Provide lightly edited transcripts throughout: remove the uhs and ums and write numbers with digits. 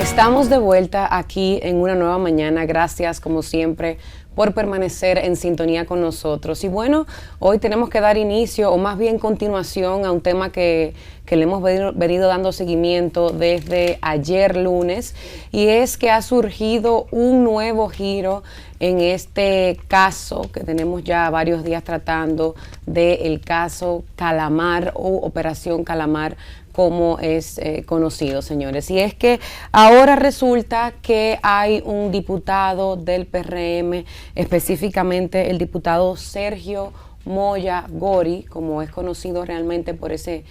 Estamos de vuelta aquí en una nueva mañana. Gracias, como siempre, por permanecer en sintonía con nosotros. Y bueno, hoy tenemos que dar inicio, o más bien continuación, a un tema que le hemos venido dando seguimiento desde ayer lunes, y es que ha surgido un nuevo giro en este caso que tenemos ya varios días tratando, del caso Calamar o Operación Calamar, como es conocido, señores. Y es que ahora resulta que hay un diputado del PRM, específicamente el diputado Sergio Moya Gori, como es conocido realmente por ese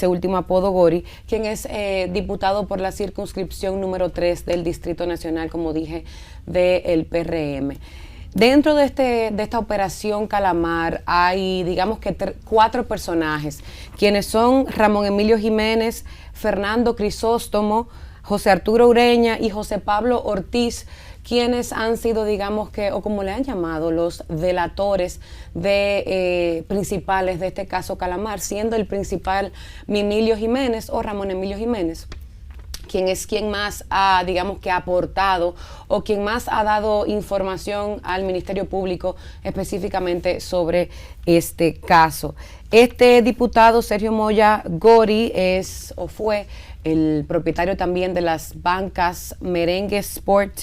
último apodo Gori, quien es diputado por la circunscripción número 3 del Distrito Nacional, como dije, del PRM. Dentro de esta operación Calamar hay, digamos que 4 personajes, quienes son Ramón Emilio Jiménez, Fernando Crisóstomo, José Arturo Ureña y José Pablo Ortiz, quienes han sido, digamos que, o como le han llamado, los delatores principales de este caso Calamar, siendo el principal Mimilio Jiménez o Ramón Emilio Jiménez, quien más ha, digamos que, ha aportado o quien más ha dado información al Ministerio Público específicamente sobre este caso. Este diputado Sergio Moya Gori fue el propietario también de las bancas Merengue Sport,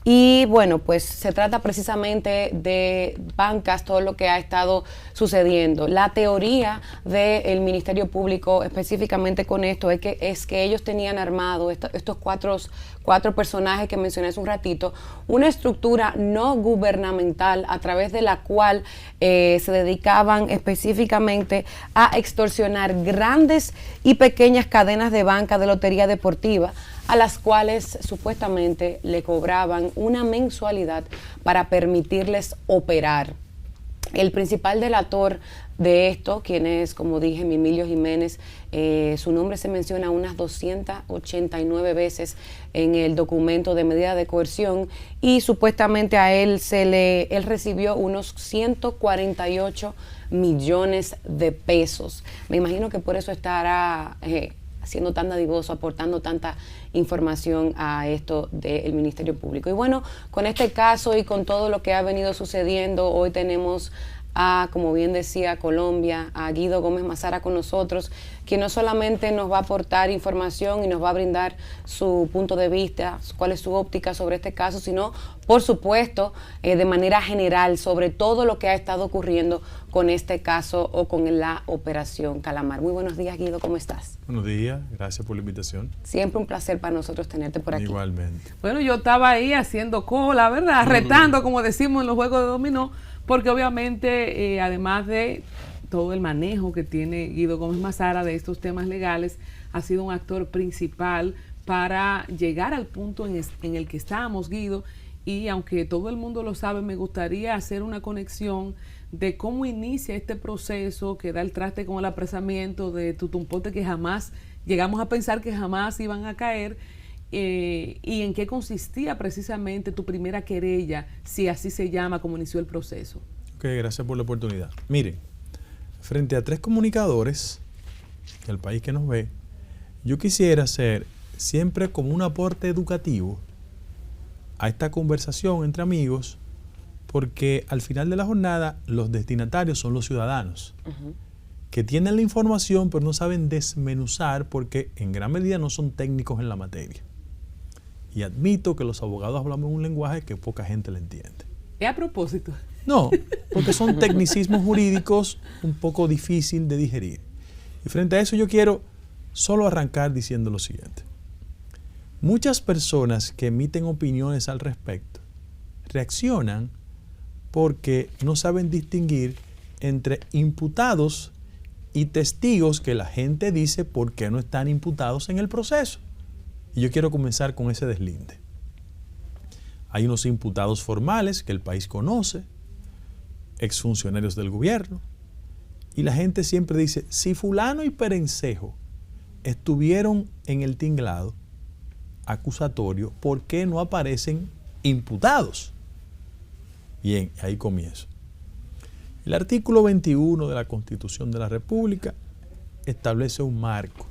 y bueno, pues se trata precisamente de bancas, todo lo que ha estado sucediendo. La teoría del Ministerio Público específicamente con esto es que ellos tenían armado estos cuatro personajes que mencioné hace un ratito, una estructura no gubernamental a través de la cual se dedicaban específicamente a extorsionar grandes y pequeñas cadenas de banca de lotería deportiva, a las cuales supuestamente le cobraban una mensualidad para permitirles operar. El principal delator de esto, quien es, como dije, Mimilio Jiménez, su nombre se menciona unas 289 veces en el documento de medida de coerción, y supuestamente a él él recibió unos 148 millones de pesos. Me imagino que por eso estará siendo tan dadivoso, aportando tanta información a esto del Ministerio Público. Y bueno, con este caso y con todo lo que ha venido sucediendo, hoy tenemos a, como bien decía, Colombia, a Guido Gómez Mazara con nosotros, quien no solamente nos va a aportar información y nos va a brindar su punto de vista, cuál es su óptica sobre este caso, sino, por supuesto, de manera general, sobre todo lo que ha estado ocurriendo con este caso o con la Operación Calamar. Muy buenos días, Guido, ¿cómo estás? Buenos días, gracias por la invitación. Siempre un placer para nosotros tenerte por aquí. Igualmente. Bueno, yo estaba ahí haciendo cola, ¿verdad? Retando, como decimos en los juegos de dominó, porque obviamente, además de todo el manejo que tiene Guido Gómez Mazara de estos temas legales, ha sido un actor principal para llegar al punto en el que estamos, Guido, y aunque todo el mundo lo sabe, me gustaría hacer una conexión de cómo inicia este proceso que da el traste con el apresamiento de Tutumpote, que jamás llegamos a pensar que jamás iban a caer, y en qué consistía precisamente tu primera querella, si así se llama, como inició el proceso. Ok, gracias por la oportunidad. Miren, frente a 3 comunicadores del país que nos ve, yo quisiera hacer siempre como un aporte educativo a esta conversación entre amigos, porque al final de la jornada los destinatarios son los ciudadanos, que tienen la información pero no saben desmenuzar, porque en gran medida no son técnicos en la materia. Y admito que los abogados hablamos un lenguaje que poca gente le entiende. ¿Es a propósito? No, porque son tecnicismos jurídicos un poco difícil de digerir. Y frente a eso yo quiero solo arrancar diciendo lo siguiente. Muchas personas que emiten opiniones al respecto reaccionan porque no saben distinguir entre imputados y testigos que la gente dice por qué no están imputados en el proceso. Y yo quiero comenzar con ese deslinde. Hay unos imputados formales que el país conoce, exfuncionarios del gobierno, y la gente siempre dice, si fulano y perencejo estuvieron en el tinglado acusatorio, ¿por qué no aparecen imputados? Bien, ahí comienzo. El artículo 21 de la Constitución de la República establece un marco.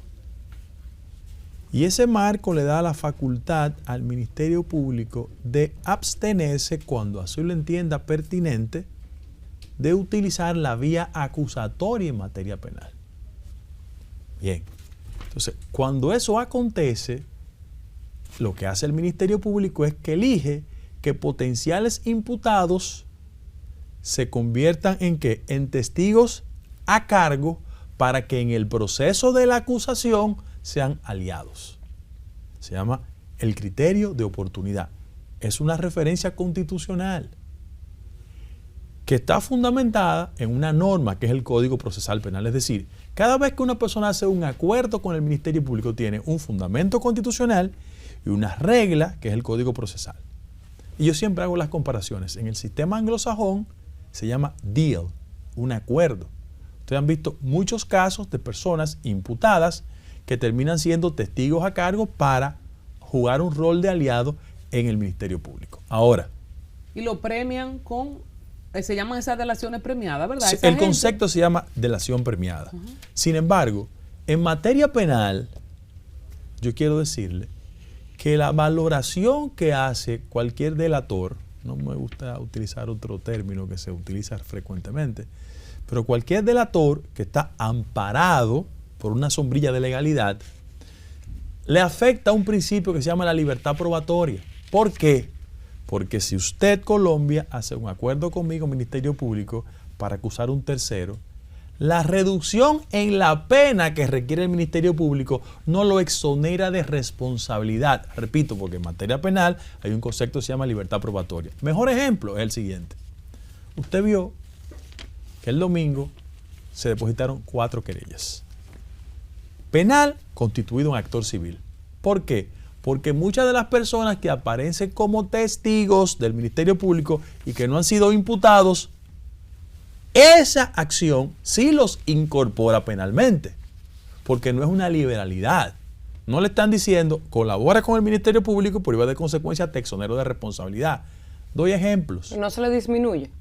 Y ese marco le da la facultad al Ministerio Público de abstenerse, cuando así lo entienda pertinente, de utilizar la vía acusatoria en materia penal. Bien, entonces, cuando eso acontece, lo que hace el Ministerio Público es que elige que potenciales imputados se conviertan en ¿qué? En testigos a cargo, para que en el proceso de la acusación sean aliados. Se llama el criterio de oportunidad. Es una referencia constitucional que está fundamentada en una norma que es el Código Procesal Penal. Es decir, cada vez que una persona hace un acuerdo con el Ministerio Público, tiene un fundamento constitucional y una regla que es el Código Procesal. Y yo siempre hago las comparaciones. En el sistema anglosajón se llama deal, un acuerdo. Ustedes han visto muchos casos de personas imputadas que terminan siendo testigos a cargo para jugar un rol de aliado en el Ministerio Público. Ahora. Y lo premian con, se llaman esas delaciones premiadas, ¿verdad? El concepto se llama delación premiada. Sin embargo, en materia penal, yo quiero decirle que la valoración que hace cualquier delator, no me gusta utilizar otro término que se utiliza frecuentemente, pero cualquier delator que está amparado por una sombrilla de legalidad, le afecta un principio que se llama la libertad probatoria. ¿Por qué? Porque si usted, Colombia, hace un acuerdo conmigo, Ministerio Público, para acusar a un tercero, la reducción en la pena que requiere el Ministerio Público no lo exonera de responsabilidad. Repito, porque en materia penal hay un concepto que se llama libertad probatoria. Mejor ejemplo es el siguiente. Usted vio que el domingo se depositaron 4 querellas. Penal constituido un actor civil. ¿Por qué? Porque muchas de las personas que aparecen como testigos del Ministerio Público y que no han sido imputados, esa acción sí los incorpora penalmente, porque no es una liberalidad. No le están diciendo, colabora con el Ministerio Público, por iba de consecuencia te exonero de responsabilidad. Doy ejemplos. No se le disminuye.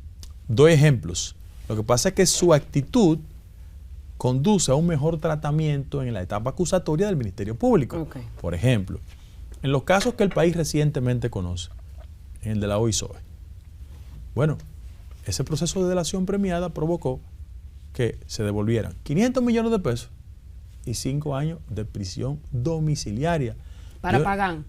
Doy ejemplos. Lo que pasa es que su actitud conduce a un mejor tratamiento en la etapa acusatoria del Ministerio Público. Okay. Por ejemplo, en los casos que el país recientemente conoce, en el de la OISOE, bueno, ese proceso de delación premiada provocó que se devolvieran 500 millones de pesos y 5 años de prisión domiciliaria. Para Pagán.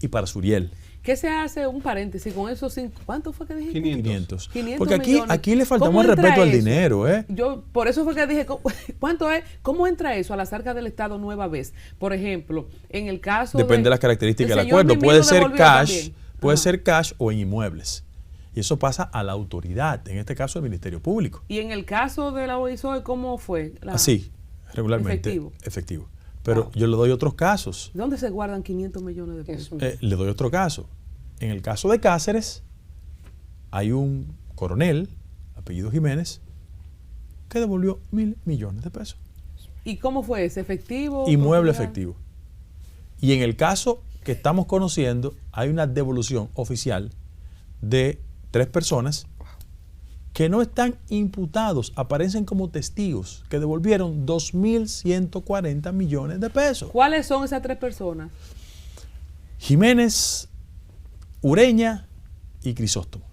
Y para Suriel. ¿Qué se hace? Un paréntesis con esos 5. ¿Cuánto fue que dijiste? 500. 500 Porque millones. aquí le faltamos el respeto al dinero, ¿eh? Yo por eso fue que dije, ¿cuánto es? ¿Cómo entra eso a las arcas del Estado nueva vez? Por ejemplo, en el caso depende de las características del acuerdo. Puede ser cash, puede ser cash o en inmuebles. Y eso pasa a la autoridad, en este caso el Ministerio Público. Y en el caso de la OISOE, ¿cómo fue? Así, regularmente. Efectivo. Pero yo le doy otros casos. ¿Dónde se guardan 500 millones de pesos? Le doy otro caso. En el caso de Cáceres, hay un coronel, apellido Jiménez, que devolvió 1.000 millones de pesos. ¿Y cómo fue ese? ¿Efectivo? Inmueble efectivo. Y en el caso que estamos conociendo, hay una devolución oficial de 3 personas que no están imputados, aparecen como testigos, que devolvieron 2.140 millones de pesos. ¿Cuáles son esas 3 personas? Jiménez, Ureña y Crisóstomo.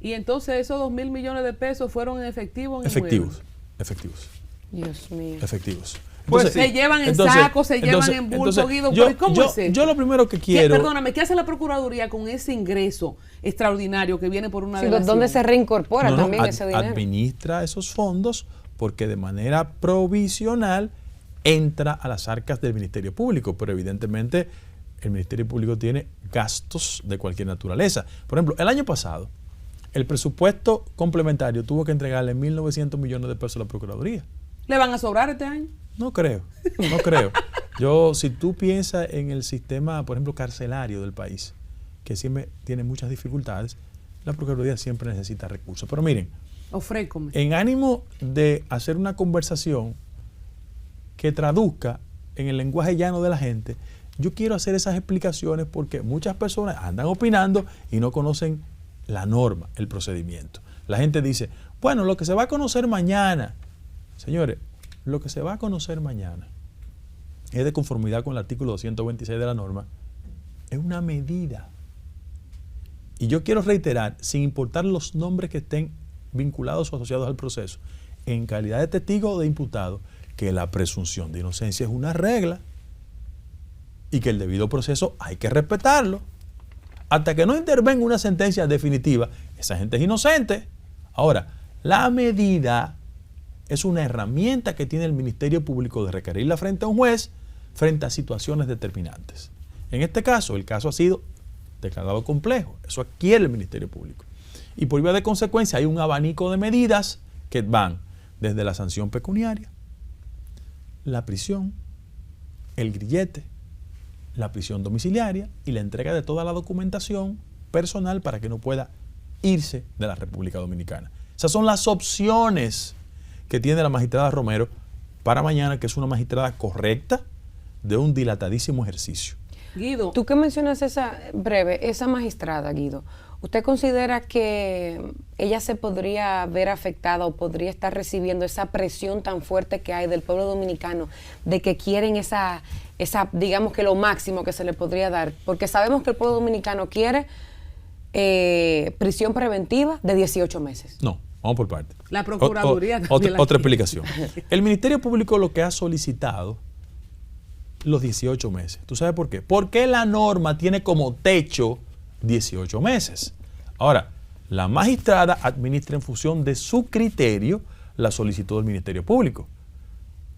Y entonces esos 2.000 millones de pesos fueron en efectivo. Efectivos. Dios mío. Efectivos. Pues se llevan en sacos, se llevan en bulto, Guido. ¿Cómo es eso? Yo lo primero que quiero... Perdóname, ¿qué hace la Procuraduría con ese ingreso extraordinario que viene por una delación? ¿Dónde se reincorpora también ese dinero? Administra esos fondos porque de manera provisional entra a las arcas del Ministerio Público, pero evidentemente el Ministerio Público tiene gastos de cualquier naturaleza. Por ejemplo, el año pasado, el presupuesto complementario tuvo que entregarle 1.900 millones de pesos a la Procuraduría. ¿Le van a sobrar este año? No creo. Si tú piensas en el sistema, por ejemplo, carcelario del país, que siempre tiene muchas dificultades, la Procuraduría siempre necesita recursos. Pero miren, ofrécome. En ánimo de hacer una conversación que traduzca en el lenguaje llano de la gente, yo quiero hacer esas explicaciones porque muchas personas andan opinando y no conocen la norma, el procedimiento. La gente dice, bueno, lo que se va a conocer mañana. Señores, lo que se va a conocer mañana es de conformidad con el artículo 226 de la norma, es una medida. Y yo quiero reiterar, sin importar los nombres que estén vinculados o asociados al proceso, en calidad de testigo o de imputado, que la presunción de inocencia es una regla y que el debido proceso hay que respetarlo. Hasta que no intervenga una sentencia definitiva, esa gente es inocente. Ahora, la medida es una herramienta que tiene el Ministerio Público de requerirla frente a un juez, frente a situaciones determinantes. En este caso, el caso ha sido declarado complejo. Eso adquiere el Ministerio Público. Y por vía de consecuencia hay un abanico de medidas que van desde la sanción pecuniaria, la prisión, el grillete, la prisión domiciliaria y la entrega de toda la documentación personal para que no pueda irse de la República Dominicana. Esas son las opciones que tiene la magistrada Romero para mañana, que es una magistrada correcta de un dilatadísimo ejercicio. Guido, tú que mencionas esa magistrada, Guido, ¿usted considera que ella se podría ver afectada o podría estar recibiendo esa presión tan fuerte que hay del pueblo dominicano de que quieren esa digamos que lo máximo que se le podría dar? Porque sabemos que el pueblo dominicano quiere prisión preventiva de 18 meses. No, vamos por parte. La Procuraduría otra explicación. El Ministerio Público lo que ha solicitado los 18 meses. ¿Tú sabes por qué? Porque la norma tiene como techo 18 meses. Ahora, la magistrada administra en función de su criterio la solicitud del Ministerio Público.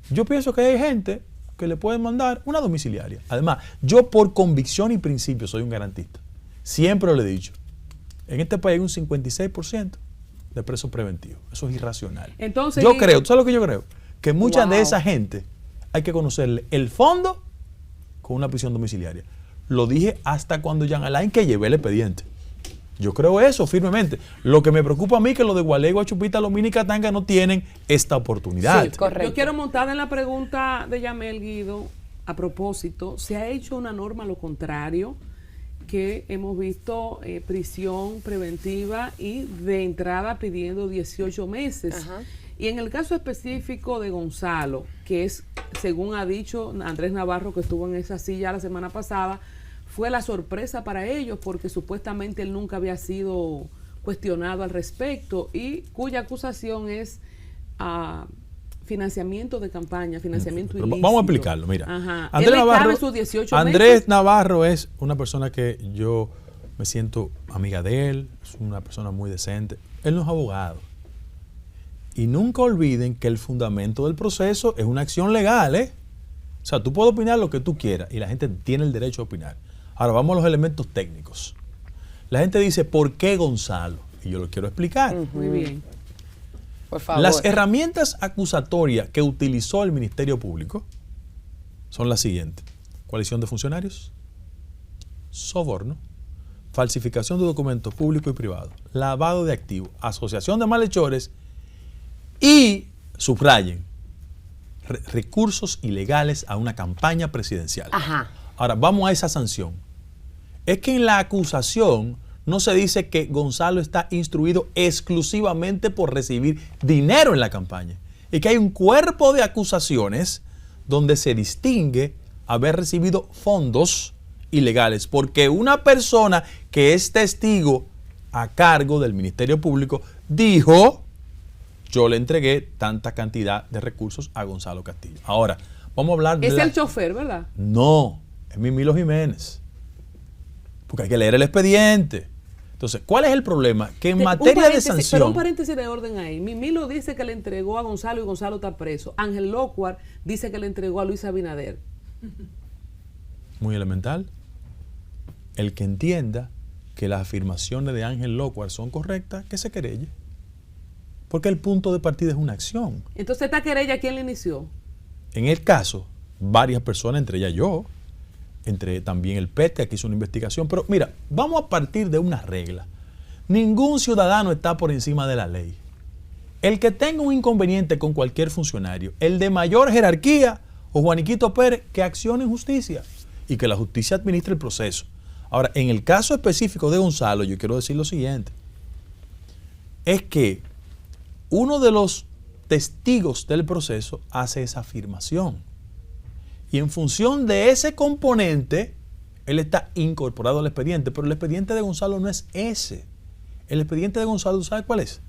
Yo pienso que hay gente que le pueden mandar una domiciliaria. Además, yo por convicción y principio soy un garantista. Siempre lo he dicho. En este país hay un 56% de presos preventivos. Eso es irracional. Entonces, yo creo, ¿tú sabes lo que yo creo? Que mucha de esa gente hay que conocerle el fondo con una prisión domiciliaria. Lo dije hasta cuando Jean Alain que llevé el expediente. Yo creo eso firmemente. Lo que me preocupa a mí es que los de Gualego, Chupita, Lomini y Catanga no tienen esta oportunidad. Sí, correcto. Yo quiero montar en la pregunta de Yamel, Guido, a propósito, ¿se ha hecho una norma a lo contrario? Que hemos visto prisión preventiva y de entrada pidiendo 18 meses. Ajá. Y en el caso específico de Gonzalo, que es, según ha dicho Andrés Navarro, que estuvo en esa silla la semana pasada, fue la sorpresa para ellos porque supuestamente él nunca había sido cuestionado al respecto y cuya acusación es financiamiento de campaña, financiamiento ilícito. Vamos a explicarlo, mira. Ajá. Andrés Navarro es una persona que yo me siento amiga de él, es una persona muy decente. Él no es abogado. Y nunca olviden que el fundamento del proceso es una acción legal, ¿eh? O sea, tú puedes opinar lo que tú quieras y la gente tiene el derecho a opinar. Ahora vamos a los elementos técnicos. La gente dice, ¿por qué Gonzalo? Y yo lo quiero explicar. Muy bien. Por favor. Las herramientas acusatorias que utilizó el Ministerio Público son las siguientes: coalición de funcionarios, soborno, falsificación de documentos públicos y privados, lavado de activos, asociación de malhechores y, subrayen, recursos ilegales a una campaña presidencial. Ajá. Ahora, vamos a esa sanción. Es que en la acusación no se dice que Gonzalo está instruido exclusivamente por recibir dinero en la campaña. Y que hay un cuerpo de acusaciones donde se distingue haber recibido fondos ilegales. Porque una persona que es testigo a cargo del Ministerio Público dijo: yo le entregué tanta cantidad de recursos a Gonzalo Castillo. Ahora, vamos a hablar de... Es el chofer, ¿verdad? No, es Mimilo Jiménez. Porque hay que leer el expediente. Entonces, ¿cuál es el problema? Que en materia de sanción... Pero un paréntesis de orden ahí. Mimilo dice que le entregó a Gonzalo y Gonzalo está preso. Ángel Locuar dice que le entregó a Luis Abinader. Muy elemental. El que entienda que las afirmaciones de Ángel Locuar son correctas, que se querelle. Porque el punto de partida es una acción. Entonces, ¿esta querella quién la inició? En el caso, varias personas, entre ellas yo, entre también el PET, que hizo una investigación. Pero mira, vamos a partir de una regla. Ningún ciudadano está por encima de la ley. El que tenga un inconveniente con cualquier funcionario, el de mayor jerarquía o Juaniquito Pérez, que accione en justicia y que la justicia administre el proceso. Ahora, en el caso específico de Gonzalo, yo quiero decir lo siguiente. Es que uno de los testigos del proceso hace esa afirmación. Y en función de ese componente, él está incorporado al expediente. Pero el expediente de Gonzalo no es ese. El expediente de Gonzalo, ¿sabe cuál es?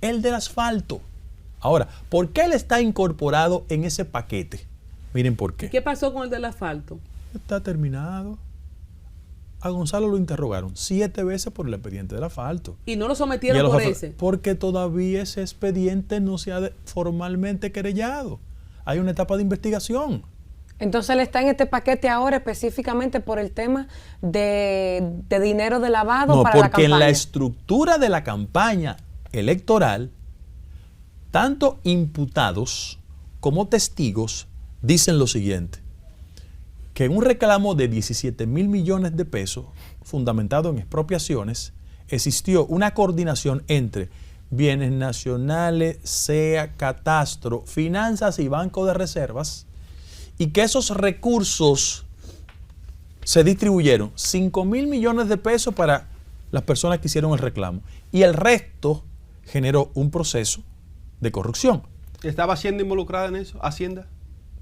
El del asfalto. Ahora, ¿por qué él está incorporado en ese paquete? Miren por qué. ¿Qué pasó con el del asfalto? Está terminado. A Gonzalo lo interrogaron 7 veces por el expediente del asfalto. ¿Y no lo sometieron por ese? Porque todavía ese expediente no se ha formalmente querellado. Hay una etapa de investigación. Entonces él está en este paquete ahora específicamente por el tema de dinero de lavado para la campaña. No, porque en la estructura de la campaña electoral, tanto imputados como testigos dicen lo siguiente, que en un reclamo de 17,000 millones de pesos, fundamentado en expropiaciones, existió una coordinación entre bienes nacionales, SEA, Catastro, Finanzas y Banco de Reservas, y que esos recursos se distribuyeron 5,000 millones de pesos para las personas que hicieron el reclamo, y el resto generó un proceso de corrupción. ¿Estaba Hacienda involucrada en eso? ¿Hacienda?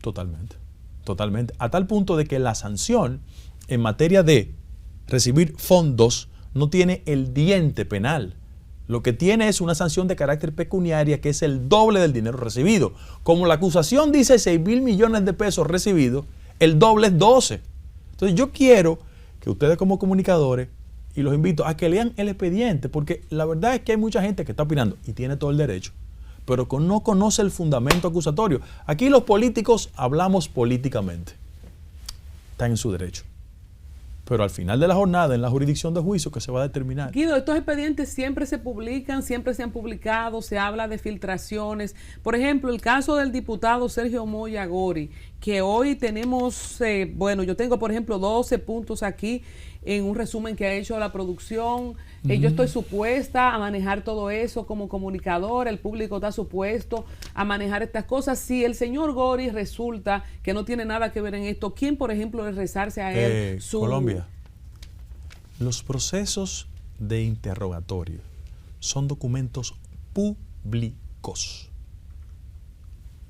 Totalmente, totalmente. A tal punto de que la sanción en materia de recibir fondos no tiene el diente penal. Lo que tiene es una sanción de carácter pecuniaria que es el doble del dinero recibido. Como la acusación dice 6,000 millones de pesos recibidos, el doble es 12. Entonces yo quiero que ustedes como comunicadores, y los invito a que lean el expediente, porque la verdad es que hay mucha gente que está opinando, y tiene todo el derecho, pero no conoce el fundamento acusatorio. Aquí los políticos hablamos políticamente. Están en su derecho. Pero al final de la jornada, en la jurisdicción de juicio que se va a determinar. Guido, estos expedientes siempre se publican, siempre se han publicado, se habla de filtraciones. Por ejemplo, el caso del diputado Sergio Moya Gori, que hoy tenemos, yo tengo por ejemplo 12 puntos aquí en un resumen que ha hecho la producción. Yo estoy supuesta a manejar todo eso como comunicador, el público está supuesto a manejar estas cosas. Si el señor Gori resulta que no tiene nada que ver en esto, ¿quién, por ejemplo, es rezarse a él? Colombia. Los procesos de interrogatorio son documentos públicos.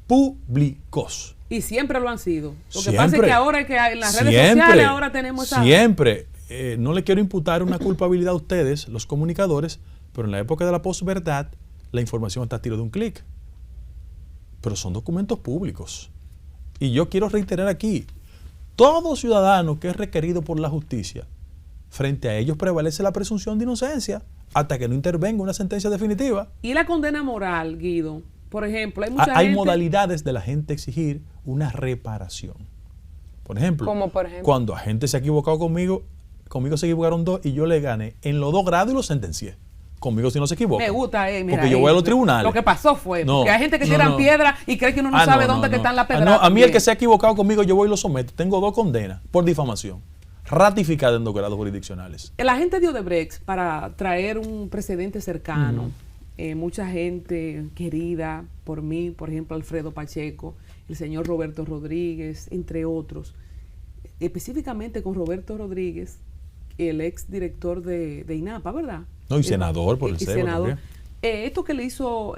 Públicos. Y siempre lo han sido. Lo que Siempre. pasa es que ahora que en las redes sociales ahora tenemos esa... Siempre. No le quiero imputar una culpabilidad a ustedes, los comunicadores, pero en la época de la posverdad, la información está a tiro de un clic. Pero son documentos públicos. Y yo quiero reiterar aquí, todo ciudadano que es requerido por la justicia, frente a ellos prevalece la presunción de inocencia hasta que no intervenga una sentencia definitiva. ¿Y la condena moral, Guido? Por ejemplo, hay mucha Hay gente... modalidades de la gente exigir una reparación. Por ejemplo, cuando la gente se ha equivocado conmigo se equivocaron 2 y yo le gané en los 2 grados y lo sentencié. Conmigo si no se equivoca. Me gusta, mira, porque yo voy a los tribunales. Lo que pasó fue, porque hay gente que tiran piedra y cree que uno no sabe dónde que están las pedradas. A mí el que se ha equivocado conmigo, yo voy y lo someto. Tengo 2 condenas por difamación, ratificadas en 2 grados jurisdiccionales. La gente de Odebrecht, para traer un precedente cercano, mucha gente querida por mí, por ejemplo, Alfredo Pacheco, el señor Roberto Rodríguez, entre otros. Específicamente con Roberto Rodríguez, el ex director de INAPA, ¿verdad? No, y senador por el senador. Esto que le hizo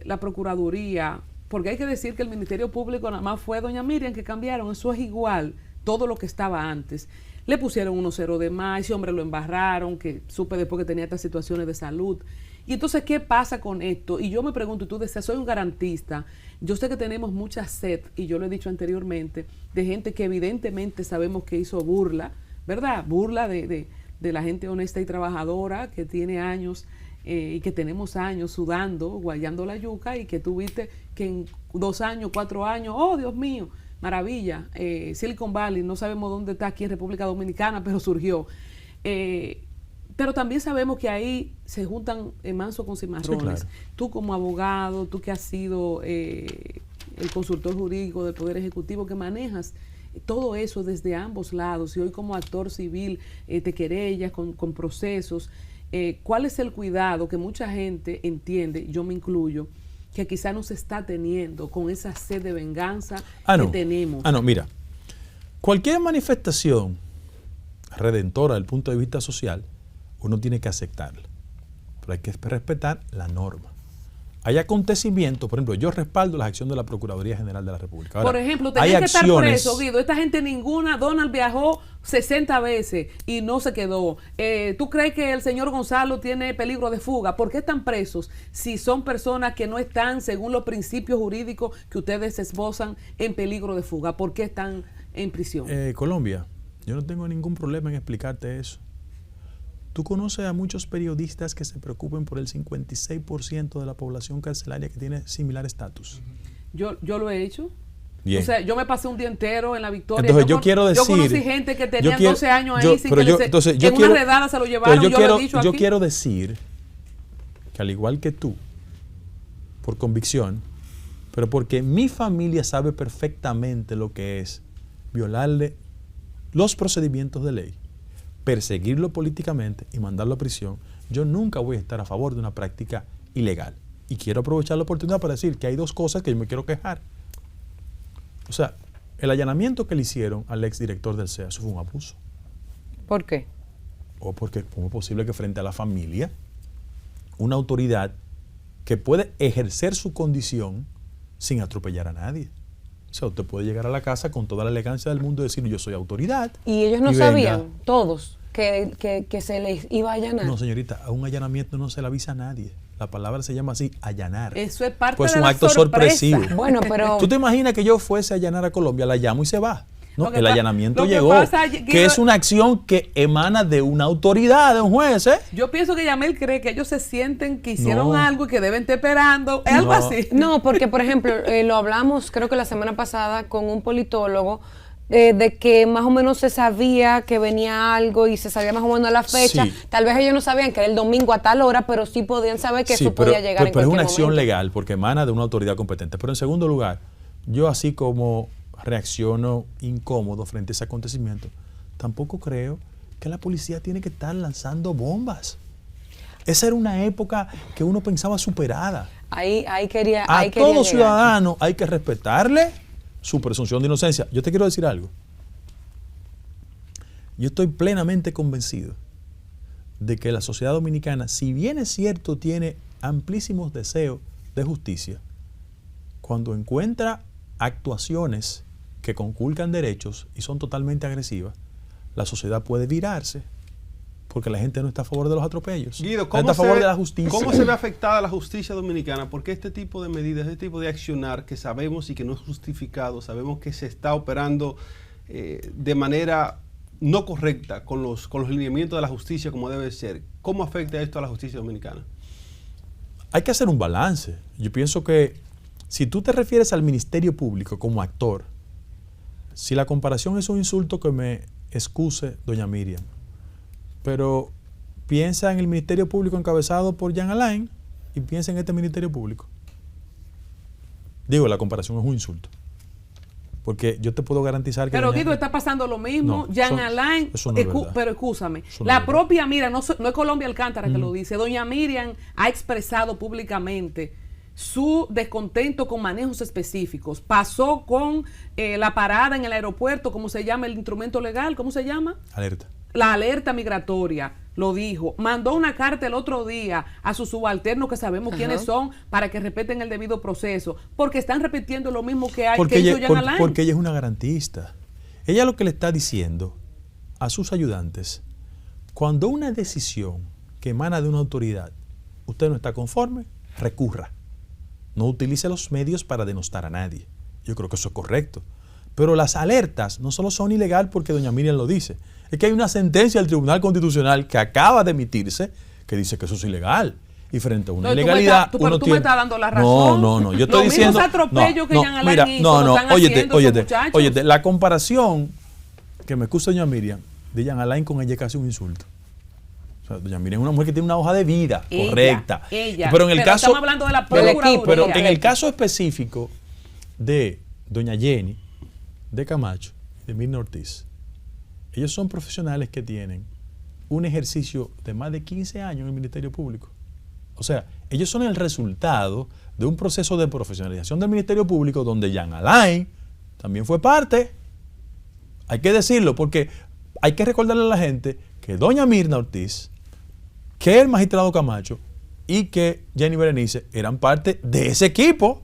la Procuraduría, porque hay que decir que el Ministerio Público nada más fue doña Miriam que cambiaron, eso es igual, todo lo que estaba antes. Le pusieron 1-0 de más, ese hombre lo embarraron, que supe después que tenía estas situaciones de salud. Y entonces, ¿qué pasa con esto? Y yo me pregunto, y tú decías, soy un garantista, yo sé que tenemos mucha sed, y yo lo he dicho anteriormente, de gente que evidentemente sabemos que hizo burla, ¿verdad? Burla de la gente honesta y trabajadora que tiene años y que tenemos años sudando, guayando la yuca, y que tuviste que en 2 años, 4 años, ¡oh, Dios mío! Maravilla. Silicon Valley, no sabemos dónde está aquí en República Dominicana, pero surgió. Pero también sabemos que ahí se juntan manso con cimarrones. Sí, claro. Tú como abogado, tú que has sido el consultor jurídico del Poder Ejecutivo, que manejas todo eso desde ambos lados, y hoy como actor civil te querellas con procesos, ¿cuál es el cuidado que mucha gente entiende, yo me incluyo, que quizá no se está teniendo con esa sed de venganza que tenemos? Mira, cualquier manifestación redentora desde el punto de vista social, uno tiene que aceptarla, pero hay que respetar la norma. hay acontecimientos, por ejemplo, yo respaldo las acciones de la Procuraduría General de la República. Ahora, por ejemplo, hay tenían que estar acciones- presos, Guido. Esta gente ninguna, Donald viajó 60 veces y no se quedó. ¿Tú crees que el señor Gonzalo tiene peligro de fuga? ¿Por qué están presos si son personas que no están, según los principios jurídicos que ustedes esbozan, en peligro de fuga? ¿Por qué están en prisión? Colombia, yo no tengo ningún problema en explicarte eso. Tú conoces a muchos periodistas que se preocupen por el 56% de la población carcelaria que tiene similar estatus. Yo lo he hecho. Bien. O sea, yo me pasé un día entero en la Victoria. Entonces yo quiero decir... Yo conocí gente que tenían 12 años ahí sin pero que yo- les- entonces, que yo en quiero- una redada se lo llevaron. pero Yo lo he dicho yo aquí. quiero decir que al igual que tú, por convicción, pero porque mi familia sabe perfectamente lo que es violarle los procedimientos de ley, perseguirlo políticamente y mandarlo a prisión, yo nunca voy a estar a favor de una práctica ilegal. Y quiero aprovechar la oportunidad para decir que hay dos cosas que yo me quiero quejar. O sea, el allanamiento que le hicieron al exdirector del CEA, eso fue un abuso. ¿Por qué? O porque cómo es posible que frente a la familia, una autoridad que puede ejercer su condición sin atropellar a nadie. O sea, usted puede llegar a la casa con toda la elegancia del mundo y decir, yo soy autoridad. Y ellos no y venga. sabían, todos, que se les iba a allanar. No, señorita, a un allanamiento no se le avisa a nadie. La palabra se llama así, allanar. Eso es parte Pues de un la acto sorpresa. sorpresivo. Bueno, pero... ¿Tú te imaginas que yo fuese a allanar a Colombia, la llamo y se va? No, Lo que el pa- allanamiento lo que llegó, pasa, que Guido- es una acción que emana de una autoridad, de un juez, ¿eh? Yo pienso que Yamel cree que ellos se sienten que hicieron No. algo y que deben estar esperando. Es algo No. así. No, porque por ejemplo, lo hablamos creo que la semana pasada con un politólogo de que más o menos se sabía que venía algo y se sabía más o menos la fecha. Sí. Tal vez ellos no sabían que era el domingo a tal hora, pero sí podían saber que Sí, eso podía llegar en pero es cualquier una acción momento. legal porque emana de una autoridad competente. Pero en segundo lugar, yo así como reacciono incómodo frente a ese acontecimiento, tampoco creo que la policía tiene que estar lanzando bombas. Esa era una época que uno pensaba superada. Ahí quería A ahí quería todo llegar. ciudadano hay que respetarle su presunción de inocencia. Yo te quiero decir algo. Yo estoy plenamente convencido de que la sociedad dominicana, si bien es cierto, tiene amplísimos deseos de justicia, cuando encuentra actuaciones que conculcan derechos y son totalmente agresivas, la sociedad puede virarse porque la gente no está a favor de los atropellos. Guido, está a favor de la justicia. ¿cómo se ve afectada la justicia dominicana? Porque este tipo de medidas, este tipo de accionar que sabemos y que no es justificado, sabemos que se está operando de manera no correcta con los lineamientos de la justicia como debe ser. ¿Cómo afecta esto a la justicia dominicana? Hay que hacer un balance. Yo pienso que si tú te refieres al Ministerio Público como actor, si la comparación es un insulto, que me excuse doña Miriam, pero piensa en el Ministerio Público encabezado por Jean Alain y piensa en este Ministerio Público. Digo, la comparación es un insulto. Porque yo te puedo garantizar que... Pero doña- Guido, está pasando lo mismo. No, Jean eso- Alain, eso no es verdad. pero escúchame, Eso no la es verdad. propia Miriam, no es Colombia Alcántara que lo dice, doña Miriam ha expresado públicamente su descontento con manejos específicos. Pasó con la parada en el aeropuerto, ¿cómo se llama el instrumento legal? ¿Cómo se llama? Alerta. La alerta migratoria, lo dijo. Mandó una carta el otro día a sus subalternos, que sabemos quiénes son, para que respeten el debido proceso, porque están repitiendo lo mismo que Porque hizo ella, Jean Alain. porque ella es una garantista. Ella lo que le está diciendo a sus ayudantes, cuando una decisión que emana de una autoridad, usted no está conforme, recurra. No utilice los medios para denostar a nadie. Yo creo que eso es correcto. Pero las alertas no solo son ilegales porque doña Miriam lo dice, es que hay una sentencia del Tribunal Constitucional que acaba de emitirse que dice que eso es ilegal. Y frente a una No, tú me ilegalidad, estás- pero uno tú me tiene... estás dando la razón. No, yo Los estoy mismos diciendo... atropellos que Jean Alain mira, hizo, lo están haciendo esos muchachos. óyete, la comparación que me excusa doña Miriam de Jean Alain con ella es casi un insulto. O sea, doña Miriam es una mujer que tiene una hoja de vida Ella, correcta. ella. Pero en el caso... estamos hablando de la del Procuraduría. equipo, Pero ella. en el caso específico de doña Jenny, de Camacho, de Mirna Ortiz, ellos son profesionales que tienen un ejercicio de más de 15 años en el Ministerio Público. O sea, ellos son el resultado de un proceso de profesionalización del Ministerio Público donde Jean Alain también fue parte. Hay que decirlo porque hay que recordarle a la gente que doña Mirna Ortiz, que el magistrado Camacho, y que Jenny Berenice eran parte de ese equipo.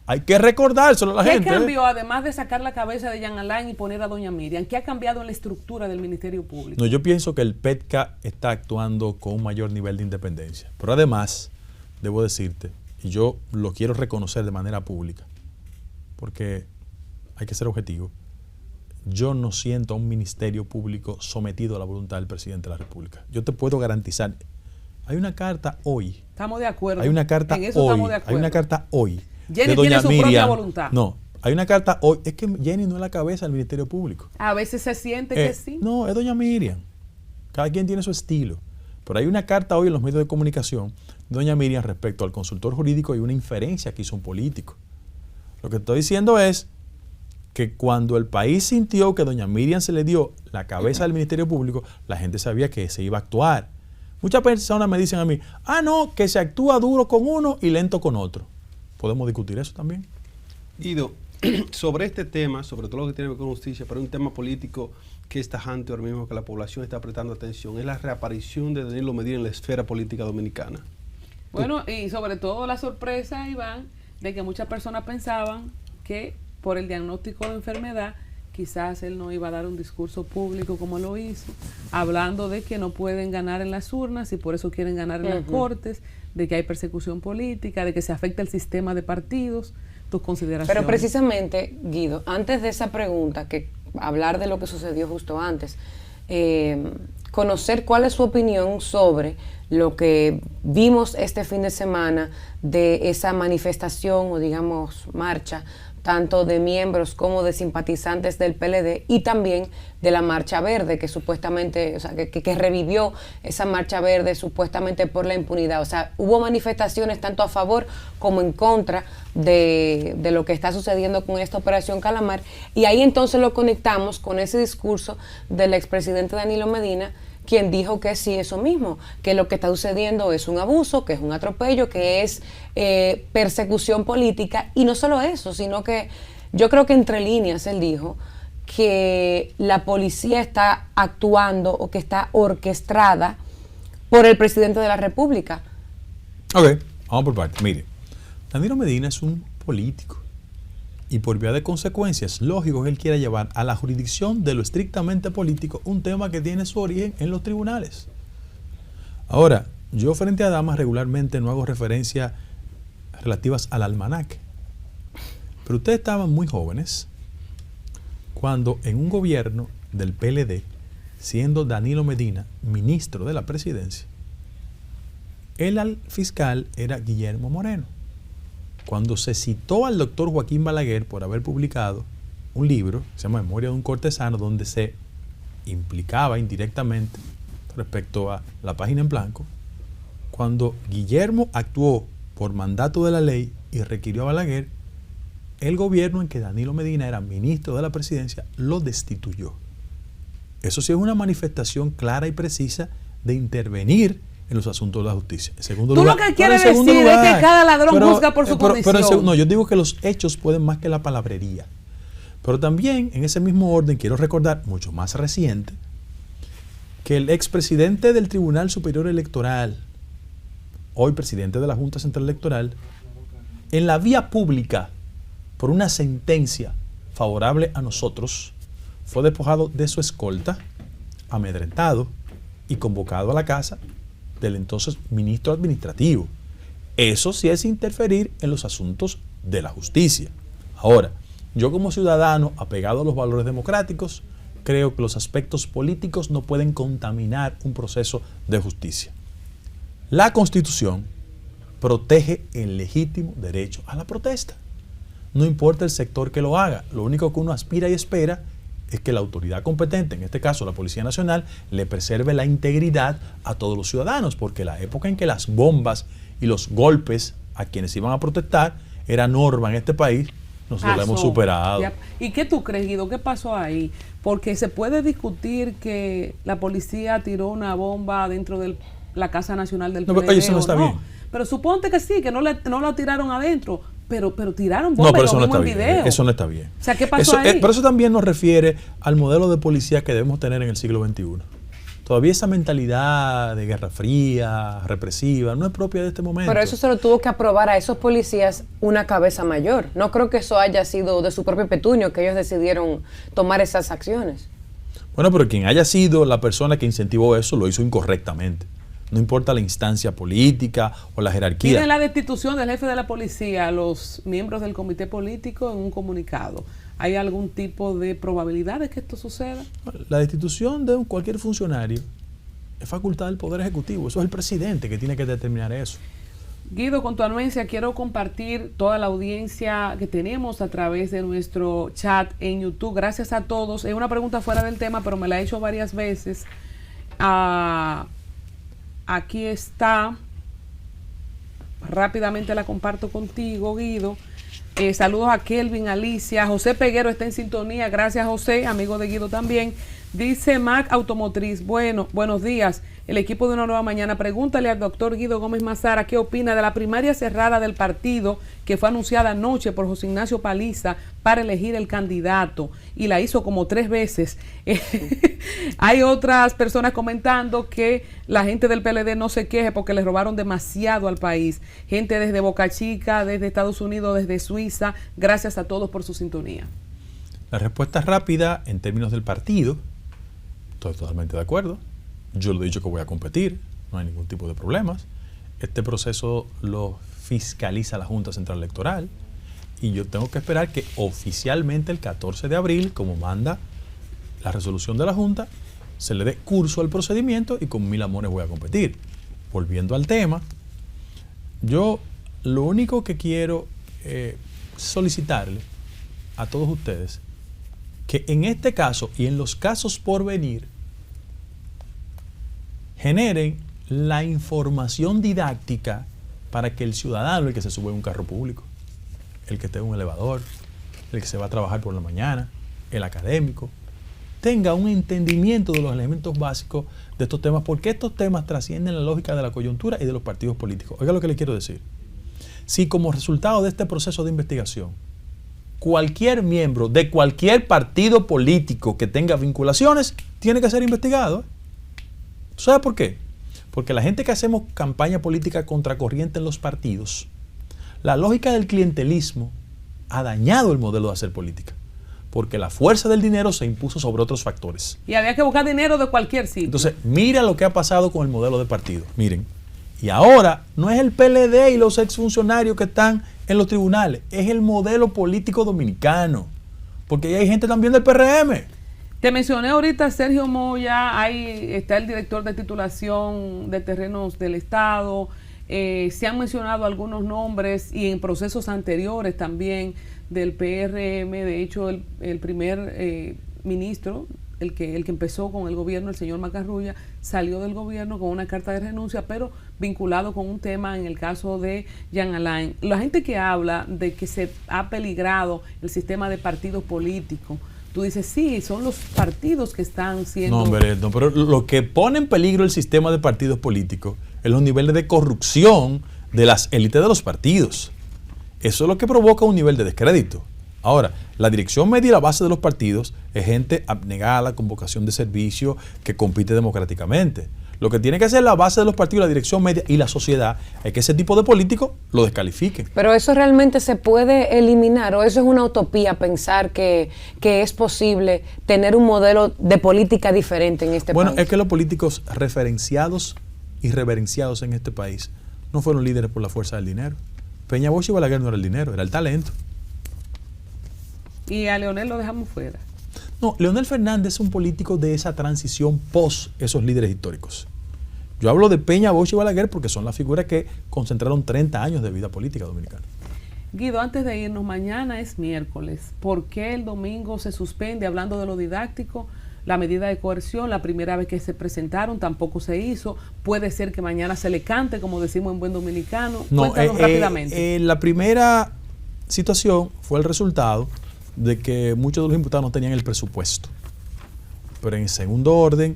Hay que recordárselo a la gente. ¿Qué cambió, además de sacar la cabeza de Jean Alain y poner a doña Miriam? ¿Qué ha cambiado en la estructura del Ministerio Público? No, yo pienso que el PETCA está actuando con un mayor nivel de independencia. Pero además, debo decirte, y yo lo quiero reconocer de manera pública, porque hay que ser objetivo, yo no siento a un Ministerio Público sometido a la voluntad del presidente de la República. Yo te puedo garantizar, hay una carta hoy. Estamos de acuerdo. Hay una carta en eso hoy. Estamos de acuerdo. Hay una carta hoy. Jenny de doña tiene su Miriam. propia voluntad. No, hay una carta hoy. Es que Jenny no es la cabeza del Ministerio Público. A veces se siente que sí. No, es doña Miriam. Cada quien tiene su estilo. Pero hay una carta hoy en los medios de comunicación de doña Miriam respecto al consultor jurídico y una inferencia que hizo un político. Lo que estoy diciendo es que cuando el país sintió que doña Miriam se le dio la cabeza del Ministerio Público, la gente sabía que se iba a actuar. Muchas personas me dicen a mí, no, que se actúa duro con uno y lento con otro. ¿Podemos discutir eso también? Ido, sobre este tema, sobre todo lo que tiene que ver con justicia, pero un tema político que es tajante ahora mismo, que la población está prestando atención, es la reaparición de Danilo Medina en la esfera política dominicana. Bueno, y sobre todo la sorpresa, Iván, de que muchas personas pensaban que por el diagnóstico de enfermedad, quizás él no iba a dar un discurso público como lo hizo, hablando de que no pueden ganar en las urnas y por eso quieren ganar en las cortes, de que hay persecución política, de que se afecta el sistema de partidos. Tus consideraciones. Pero precisamente, Guido, antes de esa pregunta, que hablar de lo que sucedió justo antes, conocer cuál es su opinión sobre lo que vimos este fin de semana de esa manifestación o digamos marcha, tanto de miembros como de simpatizantes del PLD y también de la Marcha Verde, que supuestamente, o sea, que revivió esa Marcha Verde supuestamente por la impunidad. O sea, hubo manifestaciones tanto a favor como en contra de lo que está sucediendo con esta Operación Calamar, y ahí entonces lo conectamos con ese discurso del expresidente Danilo Medina, quien dijo que sí, eso mismo, que lo que está sucediendo es un abuso, que es un atropello, que es persecución política, y no solo eso, sino que yo creo que entre líneas él dijo que la policía está actuando o que está orquestada por el presidente de la República. Ok, vamos por partes. Mire, Danilo Medina es un político y por vía de consecuencias, lógico que él quiera llevar a la jurisdicción de lo estrictamente político un tema que tiene su origen en los tribunales. Ahora, yo frente a damas regularmente no hago referencia relativas al almanaque, pero ustedes estaban muy jóvenes cuando en un gobierno del PLD, siendo Danilo Medina ministro de la presidencia, el fiscal era Guillermo Moreno. Cuando se citó al doctor Joaquín Balaguer por haber publicado un libro que se llama Memoria de un cortesano, donde se implicaba indirectamente respecto a la página en blanco, cuando Guillermo actuó por mandato de la ley y requirió a Balaguer, el gobierno en que Danilo Medina era ministro de la presidencia lo destituyó. Eso sí es una manifestación clara y precisa de intervenir en los asuntos de la justicia. En segundo Tú lugar, lo que quieres decir es que cada ladrón juzga por su condición. No, yo digo que los hechos pueden más que la palabrería. Pero también, en ese mismo orden, quiero recordar, mucho más reciente, que el expresidente del Tribunal Superior Electoral, hoy presidente de la Junta Central Electoral, en la vía pública, por una sentencia favorable a nosotros, fue despojado de su escolta, amedrentado y convocado a la casa del entonces ministro administrativo. Eso sí es interferir en los asuntos de la justicia. Ahora, yo como ciudadano apegado a los valores democráticos, creo que los aspectos políticos no pueden contaminar un proceso de justicia. La Constitución protege el legítimo derecho a la protesta. No importa el sector que lo haga, lo único que uno aspira y espera es que la autoridad competente, en este caso la Policía Nacional, le preserve la integridad a todos los ciudadanos, porque la época en que las bombas y los golpes a quienes iban a protestar era norma en este país, nosotros lo hemos superado. ¿Y qué tú crees, Guido? ¿Qué pasó ahí? Porque se puede discutir que la policía tiró una bomba dentro de la Casa Nacional del PLD. Oye, eso no está bien. Pero suponte que sí, que no la tiraron adentro. Pero tiraron bombas, pero eso no está bien. Eso no está bien. O sea, ¿qué pasó ahí? Pero eso también nos refiere al modelo de policía que debemos tener en el siglo XXI. Todavía esa mentalidad de guerra fría, represiva, no es propia de este momento. Pero eso se lo tuvo que aprobar a esos policías una cabeza mayor. No creo que eso haya sido de su propio petunio, que ellos decidieron tomar esas acciones. Bueno, pero quien haya sido la persona que incentivó eso, lo hizo incorrectamente. No importa la instancia política o la jerarquía. Piden la destitución del jefe de la policía a los miembros del comité político en un comunicado. ¿Hay algún tipo de probabilidad de que esto suceda? La destitución de cualquier funcionario es facultad del Poder Ejecutivo. Eso es el presidente que tiene que determinar eso. Guido, con tu anuencia, quiero compartir toda la audiencia que tenemos a través de nuestro chat en YouTube. Gracias a todos. Es una pregunta fuera del tema, pero me la he hecho varias veces. Aquí está. Rápidamente la comparto contigo, Guido. Saludos a Kelvin, Alicia. José Peguero está en sintonía. Gracias, José, amigo de Guido también. Dice Mac Automotriz, buenos días. El equipo de Una Nueva Mañana, pregúntale al doctor Guido Gómez Mazara qué opina de la primaria cerrada del partido que fue anunciada anoche por José Ignacio Paliza para elegir el candidato, y la hizo como 3 veces. Hay otras personas comentando que la gente del PLD no se queje porque le robaron demasiado al país. Gente desde Boca Chica, desde Estados Unidos, desde Suiza. Gracias a todos por su sintonía. La respuesta es rápida en términos del partido. Estoy totalmente de acuerdo. Yo lo he dicho que voy a competir, no hay ningún tipo de problemas. Este proceso lo fiscaliza la Junta Central Electoral y yo tengo que esperar que oficialmente el 14 de abril, como manda la resolución de la Junta, se le dé curso al procedimiento y con 1000 amores voy a competir. Volviendo al tema, yo lo único que quiero solicitarle a todos ustedes que en este caso y en los casos por venir generen la información didáctica para que el ciudadano, el que se sube a un carro público, el que esté en un elevador, el que se va a trabajar por la mañana, el académico, tenga un entendimiento de los elementos básicos de estos temas, porque estos temas trascienden la lógica de la coyuntura y de los partidos políticos. Oiga lo que le quiero decir. Si como resultado de este proceso de investigación, cualquier miembro de cualquier partido político que tenga vinculaciones tiene que ser investigado. ¿Sabes por qué? Porque la gente que hacemos campaña política contracorriente en los partidos, la lógica del clientelismo ha dañado el modelo de hacer política, porque la fuerza del dinero se impuso sobre otros factores. Y había que buscar dinero de cualquier sitio. Entonces, mira lo que ha pasado con el modelo de partido. Miren, y ahora no es el PLD y los exfuncionarios que están en los tribunales, es el modelo político dominicano, porque hay gente también del PRM. Te mencioné ahorita Sergio Moya, ahí está el director de titulación de terrenos del Estado, se han mencionado algunos nombres y en procesos anteriores también del PRM. De hecho, el primer ministro, el que empezó con el gobierno, el señor Macarrulla, salió del gobierno con una carta de renuncia, pero vinculado con un tema en el caso de Jean Alain. La gente que habla de que se ha peligrado el sistema de partidos políticos, tú dices, sí, son los partidos que están siendo... No, hombre, no, pero lo que pone en peligro el sistema de partidos políticos es los niveles de corrupción de las élites de los partidos. Eso es lo que provoca un nivel de descrédito. Ahora, la dirección media y la base de los partidos es gente abnegada, con vocación de servicio, que compite democráticamente. Lo que tiene que hacer la base de los partidos, la dirección media y la sociedad es que ese tipo de políticos lo descalifiquen. Pero eso realmente se puede eliminar, o eso es una utopía pensar que es posible tener un modelo de política diferente en este país. Bueno, es que los políticos referenciados y reverenciados en este país no fueron líderes por la fuerza del dinero. Peña Bosch y Balaguer no era el dinero, era el talento. Y a Leonel lo dejamos fuera. No, Leonel Fernández es un político de esa transición post esos líderes históricos. Yo hablo de Peña, Bosch y Balaguer porque son las figuras que concentraron 30 años de vida política dominicana. Guido, antes de irnos, mañana es miércoles. ¿Por qué el domingo se suspende, hablando de lo didáctico, la medida de coerción? La primera vez que se presentaron tampoco se hizo. Puede ser que mañana se le cante, como decimos en buen dominicano. No, cuéntanos rápidamente. La primera situación fue el resultado de que muchos de los imputados no tenían el presupuesto. Pero en segundo orden,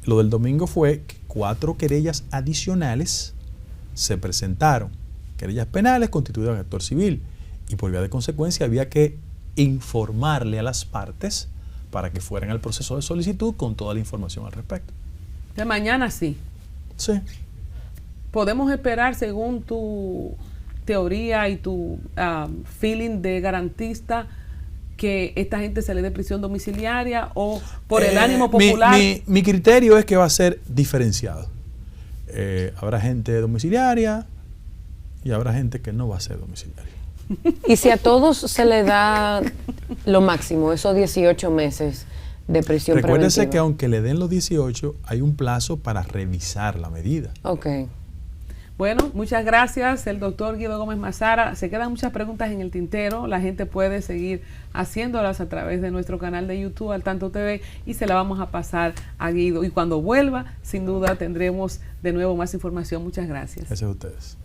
lo del domingo fue que 4 querellas adicionales se presentaron. Querellas penales constituidas en actor civil. Y por vía de consecuencia había que informarle a las partes para que fueran al proceso de solicitud con toda la información al respecto. De mañana sí. Sí. Podemos esperar, según tu teoría y tu feeling de garantista, que esta gente se le dé prisión domiciliaria, o por el ánimo popular. Mi criterio es que va a ser diferenciado. Habrá gente domiciliaria y habrá gente que no va a ser domiciliaria. Y si a todos se le da lo máximo, esos 18 meses de prisión Recuérdese preventiva. que aunque le den los 18, hay un plazo para revisar la medida. Ok. Bueno, muchas gracias, el doctor Guido Gómez Mazara. Se quedan muchas preguntas en el tintero. La gente puede seguir haciéndolas a través de nuestro canal de YouTube, Al Tanto TV, y se la vamos a pasar a Guido. Y cuando vuelva, sin duda, tendremos de nuevo más información. Muchas gracias. Gracias a ustedes.